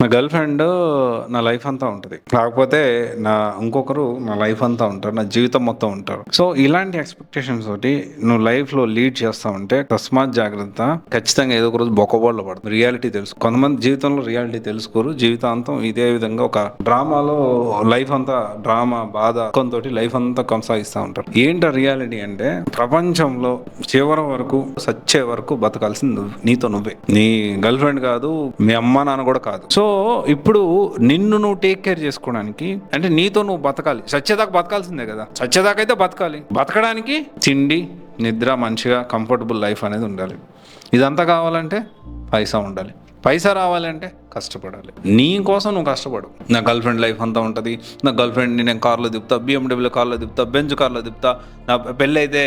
నా girl friend నా life అంతా ఉంటుంది, కాకపోతే నా ఇంకొకరు నా లైఫ్ అంతా ఉంటారు, నా జీవితం మొత్తం ఉంటారు. సో ఇలాంటి ఎక్స్పెక్టేషన్స్ తోటి నువ్వు లైఫ్ లో లీడ్ చేస్తా ఉంటే తస్మాత్ జాగ్రత్త, ఖచ్చితంగా ఏదో ఒక రోజు బొక్కబోళ్ళ పడుతుంది. రియాలిటీ తెలుసు, కొంతమంది జీవితంలో రియాలిటీ తెలుసుకోరు, జీవితాంతం ఇదే విధంగా ఒక డ్రామాలో లైఫ్ అంతా డ్రామా బాధ తోటి లైఫ్ అంతా కొనసాగిస్తూ ఉంటారు. ఏంటో రియాలిటీ అంటే ప్రపంచంలో చివరి వరకు సచ్చే వరకు బతకాల్సింది నీతో నువ్వే, నీ గర్ల్ ఫ్రెండ్ కాదు, మీ అమ్మ నాన్న కూడా కాదు. సో ఇప్పుడు నిన్ను నువ్వు టేక్ కేర్ చేసుకోవడానికి అంటే నీతో నువ్వు బతకాలి, సచ్చేదాకా బతకాల్సిందే కదా, సచ్చేదాకా అయితే బతకాలి. బతకడానికి తిండి నిద్ర మంచిగా కంఫర్టబుల్ లైఫ్ అనేది ఉండాలి. ఇదంతా కావాలంటే పైసా ఉండాలి, పైసా రావాలంటే కష్టపడాలి. నీ కోసం నువ్వు కష్టపడు. నా గర్ల్ ఫ్రెండ్ లైఫ్ అంతా ఉంటుంది, నా గర్ల్ ఫ్రెండ్ని నేను కార్లో తిప్పుతా, BMW కార్లో తిప్పుతా, బెంజ్ కార్లో తిప్పుతా, నా పెళ్ళి అయితే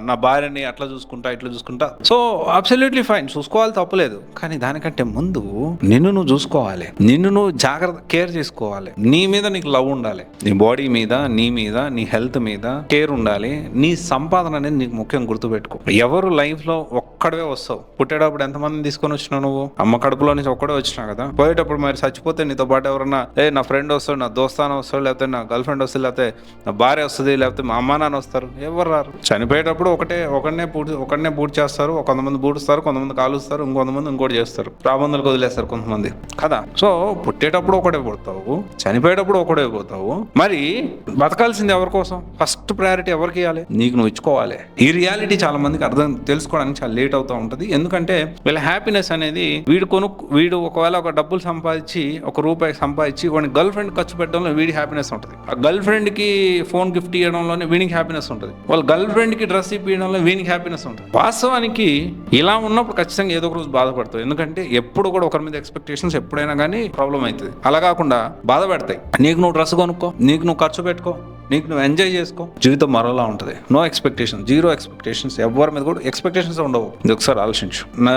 నా భార్యని అట్లా చూసుకుంటా ఇట్లా చూసుకుంటా. సో అబ్సల్యూట్లీ ఫైన్, చూసుకోవాలి, తప్పలేదు. కానీ దానికంటే ముందు నిన్ను నువ్వు చూసుకోవాలి, నిన్ను నువ్వు జాగ్రత్త కేర్ చేసుకోవాలి. నీ మీద నీకు లవ్ ఉండాలి, నీ బాడీ మీద, నీ మీద, నీ హెల్త్ మీద కేర్ ఉండాలి. నీ సంపాదన అనేది నీకు ముఖ్యం, గుర్తుపెట్టుకో. ఎవరు లైఫ్లో ఒక్కడవే వస్తావు, పుట్టేటప్పుడు ఎంతమందిని తీసుకొని వచ్చినావు నువ్వు? అమ్మ కడుపులో నుంచి ఒక్కడే వచ్చినావు కదా. పోయేటప్పుడు మరి చచ్చిపోతే నీతో పాటు ఎవరన్నా నా ఫ్రెండ్ వస్తాడు, నా దోస్తాన వస్తాడు, లేకపోతే నా గర్ల్ ఫ్రెండ్ వస్తుంది, లేకపోతే నా భార్య వస్తుంది, లేకపోతే మా అమ్మ నాన్న వస్తారు, ఎవరు రారు. చనిపోయేటప్పుడు ఒకడనే బూట్ చేస్తారు, కొంతమంది బూడుస్తారు, కొంతమంది కాలుస్తారు, ఇంకొంతమంది ఇంకోటి చేస్తారు, ప్రాబంధులకు వదిలేస్తారు కొంతమంది కదా. సో పుట్టేటప్పుడు ఒకటే పుడతావు, చనిపోయేటప్పుడు ఒకటే పోతావు. మరి బతకాల్సింది ఎవరి కోసం? ఫస్ట్ ప్రయారిటీ ఎవరికి ఇవ్వాలి? నీకు నువ్వు ఇచ్చుకోవాలి. ఈ రియాలిటీ చాలా మందికి తెలుసుకోవడానికి చాలా లేట్ అవుతూ ఉంటుంది. ఎందుకంటే వీళ్ళ హ్యాపీనెస్ అనేది వీడు ఒకవేళ ఒక డబ్బులు సంపాదించి, ₹1 సంపాదించి వాడిని గర్ల్ ఫ్రెండ్ ఖర్చు పెట్టడంలో వీడి హ్యాపీనెస్ ఉంటుంది, ఆ గర్ల్ ఫ్రెండ్ కి ఫోన్ గిఫ్ట్ ఇవ్వడంలోనే వీనికి హ్యాపీనెస్ ఉంటుంది, వాళ్ళ గర్ల్ ఫ్రెండ్ కి డ్రెస్ ఇప్పించడంలో వీనికి హ్యాపీనెస్ ఉంటుంది. వాస్తవానికి ఇలా ఉన్నప్పుడు ఖచ్చితంగా ఏదో ఒక రోజు బాధపడతావు. ఎందుకంటే ఎప్పుడు కూడా ఒకరి మీద ఎక్స్పెక్టేషన్స్ ఎప్పుడైనా కానీ ప్రాబ్లం అవుతుంది. అలా కాకుండా బాధ పెడతాయి. నీకు నువ్వు డ్రెస్ కొనుక్కో, నీకు నువ్వు ఖర్చు పెట్టుకో, నీకు నువ్వు ఎంజాయ్ చేసుకో. జీవితం మరోలా ఉంటుంది. నో ఎక్స్పెక్టేషన్, జీరో ఎక్స్పెక్టేషన్స్, ఎవరి మీద కూడా ఎక్స్పెక్టేషన్స్ ఉండవు. ఇది ఒకసారి ఆలోచించు. నా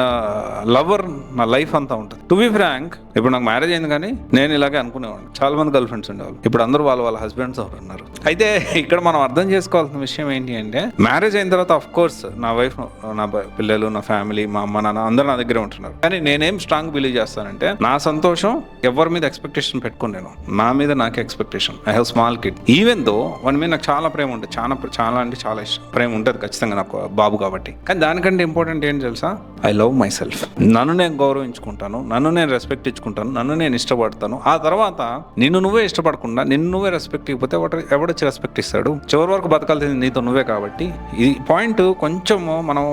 లవర్ నా లైఫ్ అంతా ఉంటుంది. టు బి ఫ్రాంక్, ఇప్పుడు నాకు మ్యారేజ్ అయింది కానీ నేను ఇలాగే అనుకునేవాడిని. చాలా మంది గర్ల్ ఫ్రెండ్స్ ఉండేవాళ్ళు, ఇప్పుడు అందరూ వాళ్ళ హస్బెండ్స్ ఎవరు ఉన్నారు. అయితే ఇక్కడ మనం అర్థం చేసుకోవాల్సిన విషయం ఏంటి అంటే, మ్యారేజ్ అయిన తర్వాత ఆఫ్ కోర్స్ నా వైఫ్, నా పిల్లలు, నా ఫ్యామిలీ, మా అమ్మ నాన్న అందరూ నా దగ్గరే ఉంటున్నారు. కానీ నేనేం స్ట్రాంగ్ బిలీవ్ చేస్తానంటే, నా సంతోషం ఎవరి మీద ఎక్స్పెక్టేషన్ పెట్టుకున్నాను, నా మీద నాకే expectation. I have small kid. Even though వాడి మీద నాకు చాలా ప్రేమ ఉంటుంది, చాలా అంటే చాలా ఇష్టం, ప్రేమ ఉంటుంది ఖచ్చితంగా నాకు బాబు కాబట్టి. కానీ దానికంటే ఇంపార్టెంట్ ఏంటి తెలుసా? I love my self. నన్ను నేను గౌరవించుకుంటాను, నన్ను నేను రెస్పెక్ట్ ఇచ్చుకుంటాను, నన్ను నేను ఇష్టపడతాను. ఆ తర్వాత నిన్ను నువ్వే ఇష్టపడకుండా నిన్ను నువ్వే రెస్పెక్ట్ ఇవ్వకపోతే ఎవడొచ్చి రెస్పెక్ట్ ఇస్తాడు? చివరి వరకు బతకాల్సింది నీతో నువ్వే కాబట్టి ఈ పాయింట్ కొంచెం మనం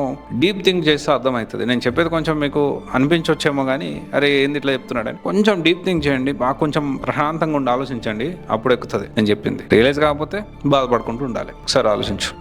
డీప్ థింక్ చేస్తే అర్థమవుతుంది. నేను చెప్పేది కొంచెం మీకు అనిపించవచ్చేమో కానీ, అరే ఏంది ఇట్లా చెప్తున్నాడని కొంచెం డీప్ థింక్ చేయండి, బాగా కొంచెం ప్రశాంతంగా ఉండి ఆలోచించండి, అప్పుడు ఎక్కుతుంది నేను చెప్పింది. రియలైజ్ కాకపోతే బాధపడుకుంటూ ఉండాలి. ఒకసారి ఆలోచించు.